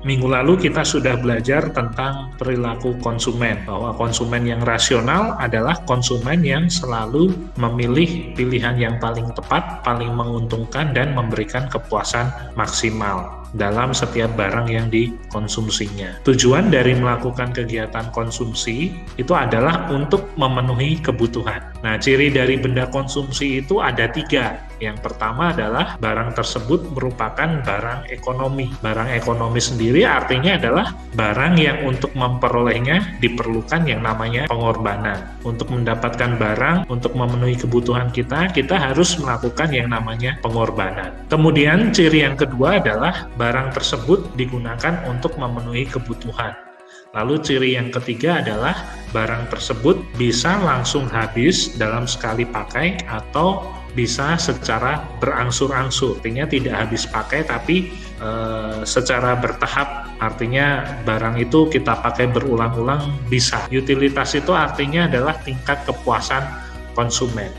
Minggu lalu kita sudah belajar tentang perilaku konsumen, bahwa konsumen yang rasional adalah konsumen yang selalu memilih pilihan yang paling tepat, paling menguntungkan, dan memberikan kepuasan maksimal dalam setiap barang yang dikonsumsinya. Tujuan dari melakukan kegiatan konsumsi itu adalah untuk memenuhi kebutuhan. Nah, ciri dari benda konsumsi itu ada 3. Yang pertama adalah barang tersebut merupakan barang ekonomi. Barang ekonomi sendiri artinya adalah barang yang untuk memperolehnya diperlukan yang namanya pengorbanan. Untuk mendapatkan barang, untuk memenuhi kebutuhan kita harus melakukan yang namanya pengorbanan. Kemudian ciri yang kedua adalah barang tersebut digunakan untuk memenuhi kebutuhan. Lalu ciri yang ketiga adalah barang tersebut bisa langsung habis dalam sekali pakai atau bisa secara berangsur-angsur. Artinya tidak habis pakai tapi secara bertahap, artinya barang itu kita pakai berulang-ulang bisa. Utilitas itu artinya adalah tingkat kepuasan konsumen.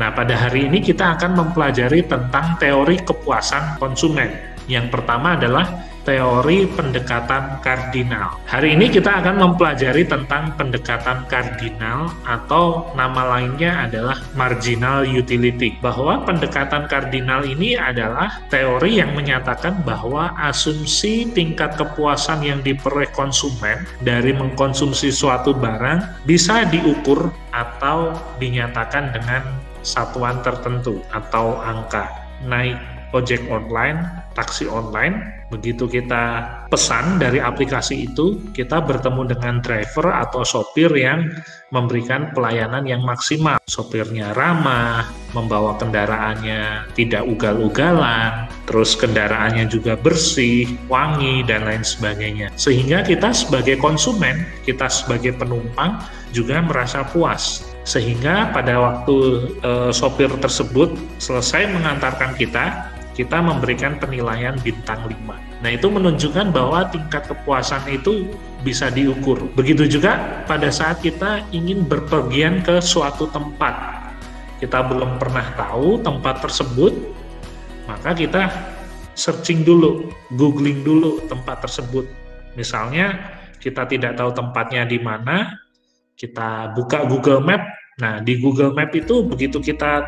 Nah, pada hari ini kita akan mempelajari tentang teori kepuasan konsumen. Yang pertama adalah teori pendekatan kardinal. Hari ini kita akan mempelajari tentang pendekatan kardinal atau nama lainnya adalah marginal utility. Bahwa pendekatan kardinal ini adalah teori yang menyatakan bahwa asumsi tingkat kepuasan yang diperoleh konsumen dari mengkonsumsi suatu barang bisa diukur atau dinyatakan dengan satuan tertentu atau angka. Naik ojek online, taksi online, begitu kita pesan dari aplikasi itu, kita bertemu dengan driver atau sopir yang memberikan pelayanan yang maksimal. Sopirnya ramah, membawa kendaraannya tidak ugal-ugalan, terus kendaraannya juga bersih, wangi, dan lain sebagainya. Sehingga kita sebagai konsumen, kita sebagai penumpang juga merasa puas. Sehingga pada waktu sopir tersebut selesai mengantarkan kita memberikan penilaian bintang 5. Nah, itu menunjukkan bahwa tingkat kepuasan itu bisa diukur. Begitu juga pada saat kita ingin berpergian ke suatu tempat. Kita belum pernah tahu tempat tersebut, maka kita searching dulu, googling dulu tempat tersebut. Misalnya, kita tidak tahu tempatnya di mana, kita buka Google Map. Nah, di Google Map itu begitu kita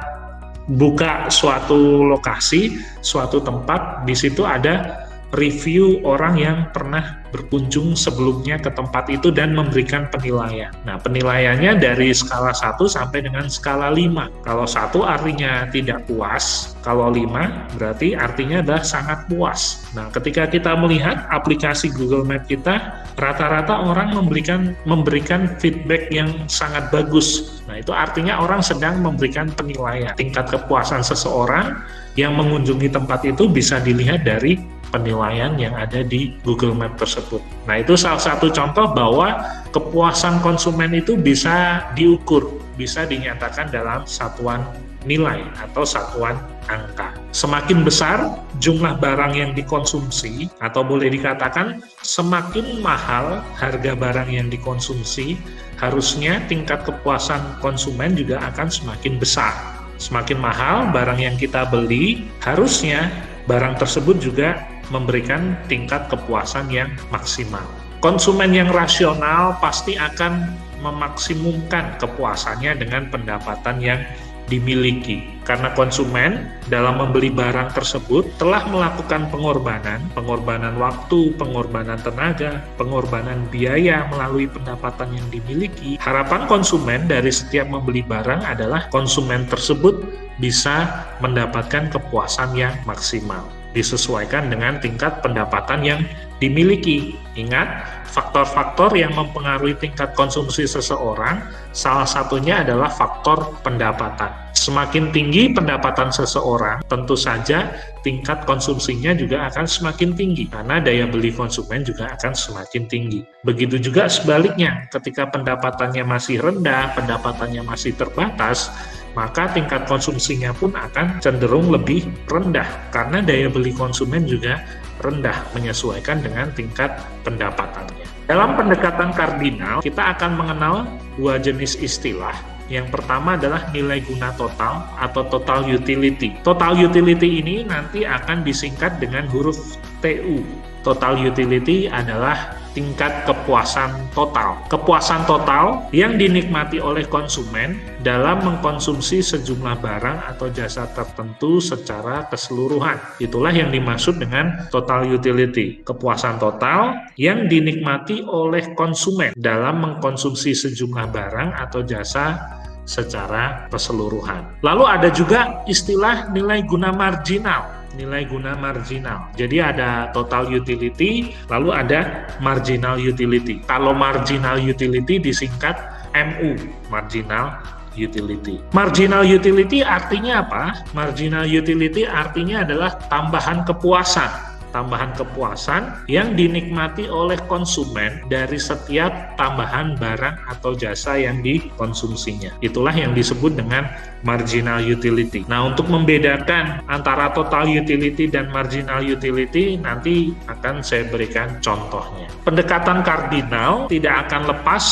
buka suatu lokasi, suatu tempat, di situ ada review orang yang pernah berkunjung sebelumnya ke tempat itu dan memberikan penilaian. Nah, penilaiannya dari skala 1 sampai dengan skala 5. Kalau 1 artinya tidak puas, kalau 5 berarti artinya adalah sangat puas. Nah, ketika kita melihat aplikasi Google Map kita, rata-rata orang memberikan feedback yang sangat bagus. Nah, itu artinya orang sedang memberikan penilaian. Tingkat kepuasan seseorang yang mengunjungi tempat itu bisa dilihat dari penilaian yang ada di Google Map tersebut. Nah, itu salah satu contoh bahwa kepuasan konsumen itu bisa diukur, bisa dinyatakan dalam satuan nilai atau satuan angka. Semakin besar jumlah barang yang dikonsumsi, atau boleh dikatakan semakin mahal harga barang yang dikonsumsi, harusnya tingkat kepuasan konsumen juga akan semakin besar. Semakin mahal barang yang kita beli, harusnya barang tersebut juga memberikan tingkat kepuasan yang maksimal. Konsumen yang rasional pasti akan memaksimumkan kepuasannya dengan pendapatan yang dimiliki. Karena konsumen dalam membeli barang tersebut telah melakukan pengorbanan waktu, pengorbanan tenaga, pengorbanan biaya melalui pendapatan yang dimiliki. Harapan konsumen dari setiap membeli barang adalah konsumen tersebut bisa mendapatkan kepuasan yang maksimal, disesuaikan dengan tingkat pendapatan yang dimiliki. Ingat, faktor-faktor yang mempengaruhi tingkat konsumsi seseorang, salah satunya adalah faktor pendapatan. Semakin tinggi pendapatan seseorang, tentu saja tingkat konsumsinya juga akan semakin tinggi, karena daya beli konsumen juga akan semakin tinggi. Begitu juga sebaliknya, ketika pendapatannya masih rendah, pendapatannya masih terbatas, maka tingkat konsumsinya pun akan cenderung lebih rendah, karena daya beli konsumen juga rendah menyesuaikan dengan tingkat pendapatannya. Dalam pendekatan kardinal, kita akan mengenal 2 jenis istilah. Yang pertama adalah nilai guna total atau total utility. Total utility ini nanti akan disingkat dengan huruf TU. Total utility adalah tingkat kepuasan total. Kepuasan total yang dinikmati oleh konsumen dalam mengkonsumsi sejumlah barang atau jasa tertentu secara keseluruhan. Itulah yang dimaksud dengan total utility. Kepuasan total yang dinikmati oleh konsumen dalam mengkonsumsi sejumlah barang atau jasa secara keseluruhan. Lalu ada juga istilah nilai guna marginal. Nilai guna marginal. Jadi ada total utility, lalu ada marginal utility. Kalau marginal utility disingkat MU, marginal utility. Marginal utility artinya apa? Marginal utility artinya adalah tambahan kepuasan. Tambahan kepuasan yang dinikmati oleh konsumen dari setiap tambahan barang atau jasa yang dikonsumsinya. Itulah yang disebut dengan marginal utility. Nah, untuk membedakan antara total utility dan marginal utility, nanti akan saya berikan contohnya. Pendekatan kardinal tidak akan lepas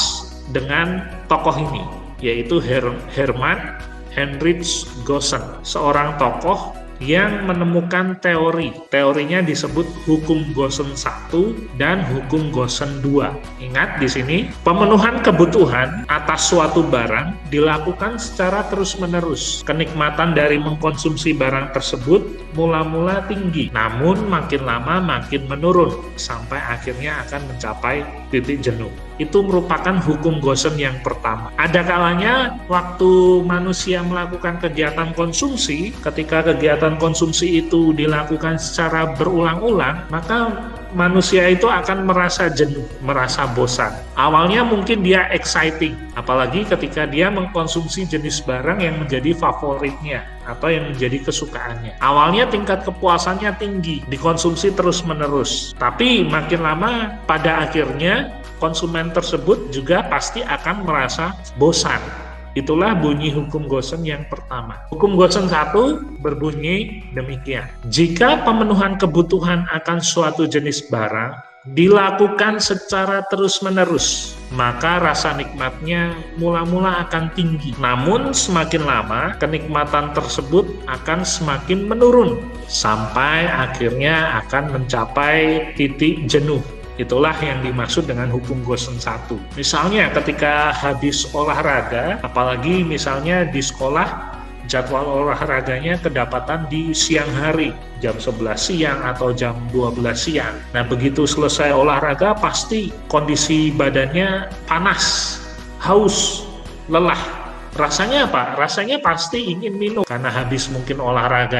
dengan tokoh ini, yaitu Hermann Heinrich Goosen, seorang tokoh yang menemukan teori. Teorinya disebut hukum Goosen 1 dan hukum Goosen 2. Ingat di sini, pemenuhan kebutuhan atas suatu barang dilakukan secara terus-menerus. Kenikmatan dari mengkonsumsi barang tersebut mula-mula tinggi, namun makin lama makin menurun sampai akhirnya akan mencapai titik jenuh. Itu merupakan hukum Goosen yang pertama. Ada kalanya waktu manusia melakukan kegiatan konsumsi, ketika kegiatan konsumsi itu dilakukan secara berulang-ulang, maka manusia itu akan merasa jenuh, merasa bosan. Awalnya mungkin dia exciting, apalagi ketika dia mengkonsumsi jenis barang yang menjadi favoritnya atau yang menjadi kesukaannya. Awalnya tingkat kepuasannya tinggi, dikonsumsi terus-menerus. Tapi makin lama pada akhirnya konsumen tersebut juga pasti akan merasa bosan. Itulah bunyi hukum Goosen yang pertama. Hukum Goosen 1 berbunyi demikian. Jika pemenuhan kebutuhan akan suatu jenis barang dilakukan secara terus-menerus, maka rasa nikmatnya mula-mula akan tinggi. Namun semakin lama, kenikmatan tersebut akan semakin menurun, sampai akhirnya akan mencapai titik jenuh. Itulah yang dimaksud dengan hukum Goosen 1. Misalnya ketika habis olahraga, apalagi misalnya di sekolah jadwal olahraganya kedapatan di siang hari, jam 11 siang atau jam 12 siang. Nah, begitu selesai olahraga pasti kondisi badannya panas, haus, lelah. Rasanya apa? Rasanya pasti ingin minum karena habis mungkin olahraga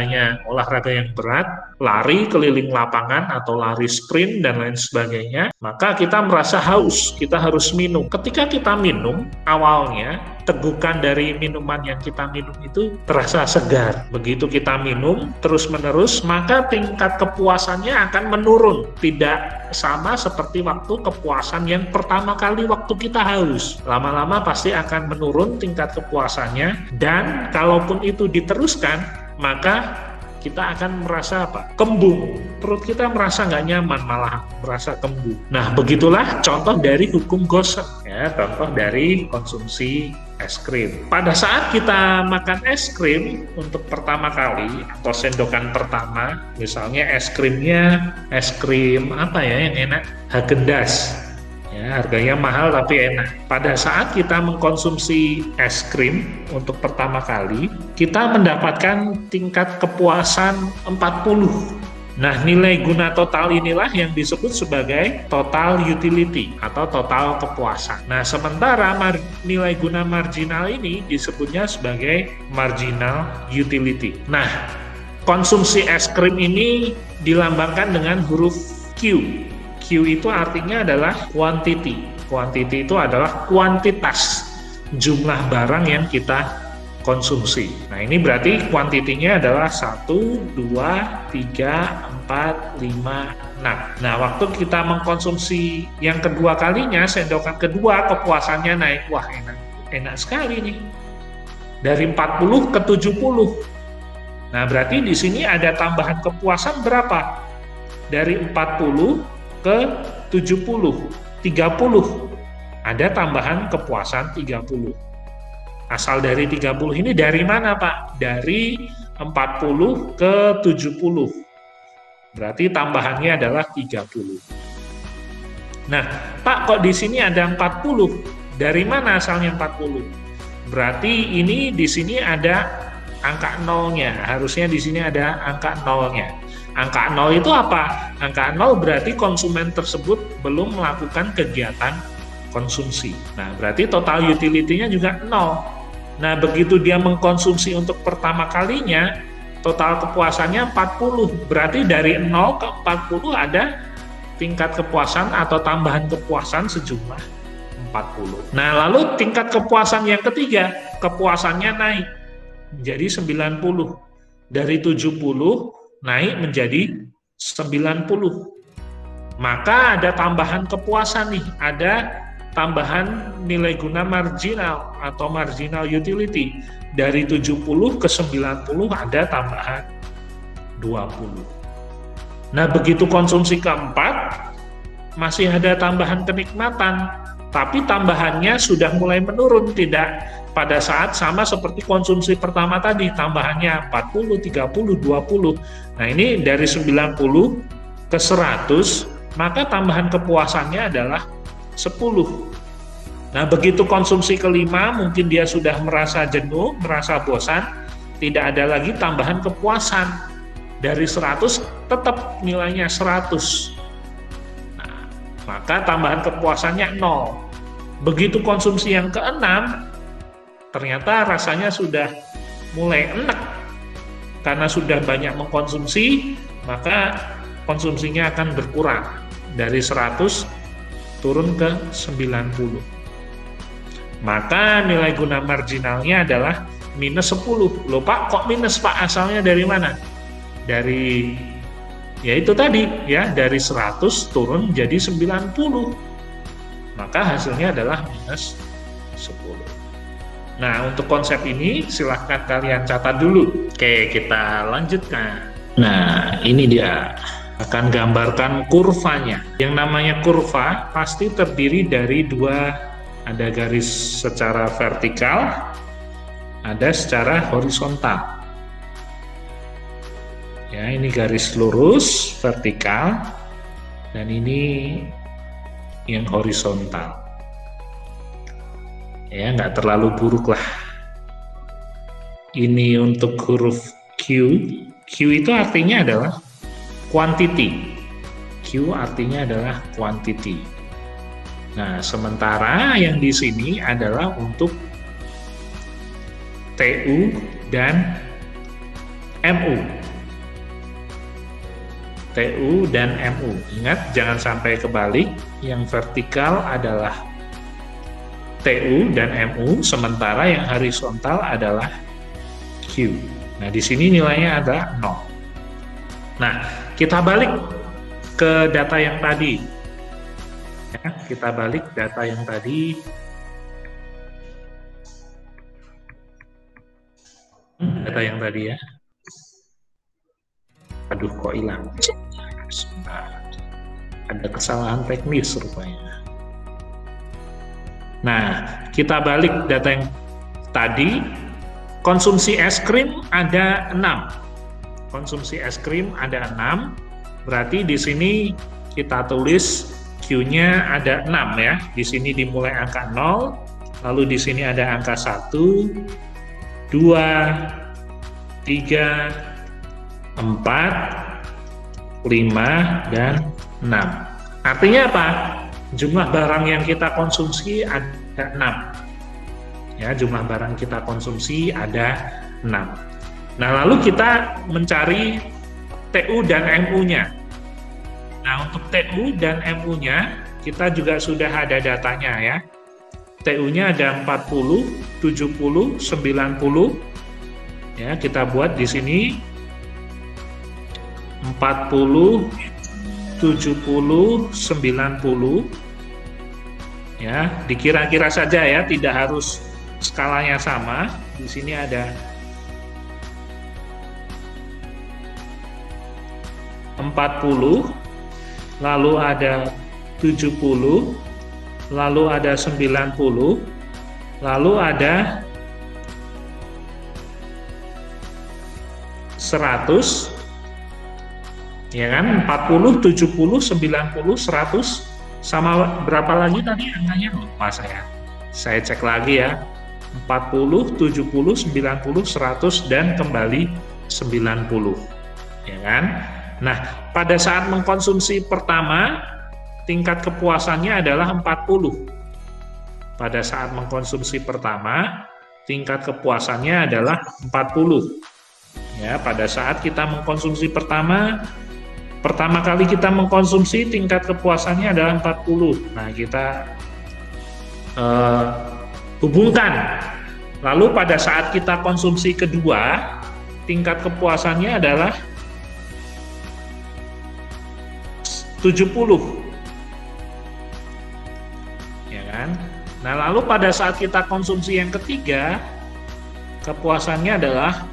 yang berat, lari keliling lapangan atau lari sprint dan lain sebagainya, maka kita merasa haus, kita harus minum. Ketika kita minum, awalnya tegukan dari minuman yang kita minum itu terasa segar. Begitu kita minum terus-menerus, maka tingkat kepuasannya akan menurun. Tidak sama seperti waktu kepuasan yang pertama kali waktu kita haus. Lama-lama pasti akan menurun tingkat kepuasannya, dan kalaupun itu diteruskan, maka kita akan merasa apa? Kembung. Perut kita merasa nggak nyaman, malah merasa kembung. Nah, begitulah contoh dari hukum Goosen. Ya, contoh dari konsumsi es krim. Pada saat kita makan es krim untuk pertama kali atau sendokan pertama, misalnya es krimnya es krim apa ya yang enak? Häagen-Dazs. Ya, harganya mahal tapi enak. Pada saat kita mengkonsumsi es krim untuk pertama kali, kita mendapatkan tingkat kepuasan 40. Nah, nilai guna total inilah yang disebut sebagai total utility atau total kepuasan. Nah, sementara nilai guna marginal ini disebutnya sebagai marginal utility. Nah, konsumsi es krim ini dilambangkan dengan huruf Q. Q itu artinya adalah quantity. Quantity itu adalah kuantitas jumlah barang yang kita konsumsi. Nah, ini berarti kuantitinya adalah 1, 2, 3, 4, 5, 6. Nah, waktu kita mengkonsumsi yang kedua kalinya, sendokan kedua, kepuasannya naik. Wah, enak sekali nih. Dari 40 ke 70. Nah, berarti di sini ada tambahan kepuasan berapa? Dari 40 ke 70, 30. Ada tambahan kepuasan 30. Asal dari 30 ini dari mana, Pak? Dari 40 ke 70. Berarti tambahannya adalah 30. Nah, Pak, kok di sini ada 40? Dari mana asalnya 40? Berarti ini di sini ada angka nolnya. Harusnya di sini ada angka nolnya. Angka 0 itu apa? Angka 0 berarti konsumen tersebut belum melakukan kegiatan konsumsi. Nah, berarti total utility-nya juga 0. Nah, begitu dia mengkonsumsi untuk pertama kalinya, total kepuasannya 40. Berarti dari 0 ke 40 ada tingkat kepuasan atau tambahan kepuasan sejumlah 40. Nah, lalu tingkat kepuasan yang ketiga, kepuasannya naik menjadi 90. Dari 70 naik menjadi 90. Maka ada tambahan kepuasan nih, ada tambahan nilai guna marginal atau marginal utility. Dari 70 ke 90 ada tambahan 20. Nah, begitu konsumsi keempat, masih ada tambahan kenikmatan, tapi tambahannya sudah mulai menurun, tidak pada saat sama seperti konsumsi pertama tadi, tambahannya 40, 30, 20. Nah, ini dari 90 ke 100, maka tambahan kepuasannya adalah 10. Nah, begitu konsumsi kelima, mungkin dia sudah merasa jenuh, merasa bosan, tidak ada lagi tambahan kepuasan. Dari 100 tetap nilainya 100. Nah, maka tambahan kepuasannya 0. Begitu konsumsi yang keenam, ternyata rasanya sudah mulai enak. Karena sudah banyak mengkonsumsi, maka konsumsinya akan berkurang. Dari 100 turun ke 90. Maka nilai guna marginalnya adalah minus 10. Loh Pak, kok minus Pak? Asalnya dari mana? Dari, ya itu tadi, ya dari 100 turun jadi 90. Maka hasilnya adalah minus 10. Nah, untuk konsep ini silahkan kalian catat dulu. Oke, kita lanjutkan. Nah, ini dia. Akan gambarkan kurvanya. Yang namanya kurva pasti terdiri dari dua, ada garis secara vertikal, ada secara horizontal. Ya, ini garis lurus, vertikal, dan ini yang horizontal. Ya, nggak terlalu buruk lah. Ini untuk huruf Q. Q itu artinya adalah quantity. Q artinya adalah quantity. Nah, sementara yang di sini adalah untuk TU dan MU. TU dan MU. Ingat, jangan sampai kebalik. Yang vertikal adalah TU dan MU, sementara yang horizontal adalah Q. Nah, di sini nilainya ada 0. Nah, kita balik ke data yang tadi. Ya, kita balik data yang tadi. Data yang tadi ya. Aduh, kok hilang? Ada kesalahan teknis rupanya. Nah, kita balik data yang tadi. Konsumsi es krim ada 6. Konsumsi es krim ada 6. Berarti di sini kita tulis Q-nya ada 6 ya. Di sini dimulai angka 0, lalu di sini ada angka 1, 2, 3, 4, 5, dan 6. Artinya apa? Jumlah barang yang kita konsumsi ada 6. Ya, jumlah barang kita konsumsi ada 6. Nah, lalu kita mencari TU dan MU-nya. Nah, untuk TU dan MU-nya, kita juga sudah ada datanya ya. TU-nya ada 40, 70, 90. Ya, kita buat di sini 40, 70, 90. Ya, dikira-kira saja ya, tidak harus skalanya sama. Di sini ada 40, lalu ada 70, lalu ada 90, lalu ada 100, Ya kan? 40, 70, 90, 100 sama berapa lagi tadi angkanya? Lupa saya. Saya cek lagi ya. 40, 70, 90, 100 dan kembali 90. Ya kan? Nah, pada saat mengkonsumsi pertama, tingkat kepuasannya adalah 40. Pada saat mengkonsumsi pertama, tingkat kepuasannya adalah 40. Ya, pada saat kita mengkonsumsi pertama kali kita mengkonsumsi, tingkat kepuasannya adalah 40. Nah, kita hubungkan. Lalu pada saat kita konsumsi kedua, tingkat kepuasannya adalah 70. Ya kan? Nah, lalu pada saat kita konsumsi yang ketiga, kepuasannya adalah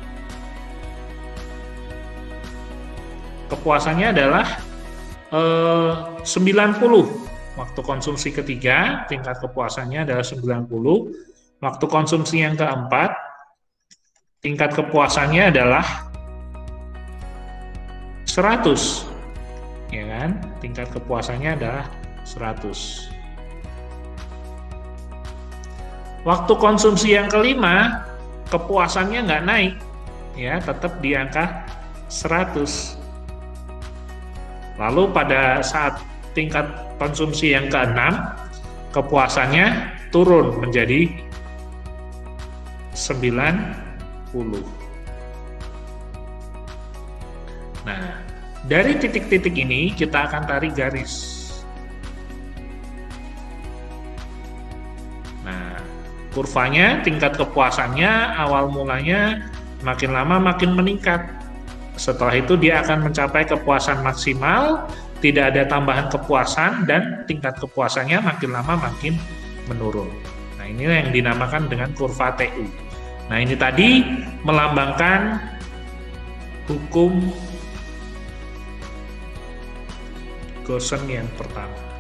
90. Waktu konsumsi ketiga, tingkat kepuasannya adalah 90. Waktu konsumsi yang keempat, tingkat kepuasannya adalah 100. Ya kan? Tingkat kepuasannya adalah 100. Waktu konsumsi yang kelima, kepuasannya nggak naik, ya, tetap di angka 100. Lalu pada saat tingkat konsumsi yang keenam, kepuasannya turun menjadi 90. Nah, dari titik-titik ini kita akan tarik garis. Nah, kurvanya, tingkat kepuasannya awal mulanya makin lama makin meningkat. Setelah itu dia akan mencapai kepuasan maksimal, tidak ada tambahan kepuasan, dan tingkat kepuasannya makin lama makin menurun. Nah, ini yang dinamakan dengan kurva TU. Nah, ini tadi melambangkan hukum Gaussian yang pertama.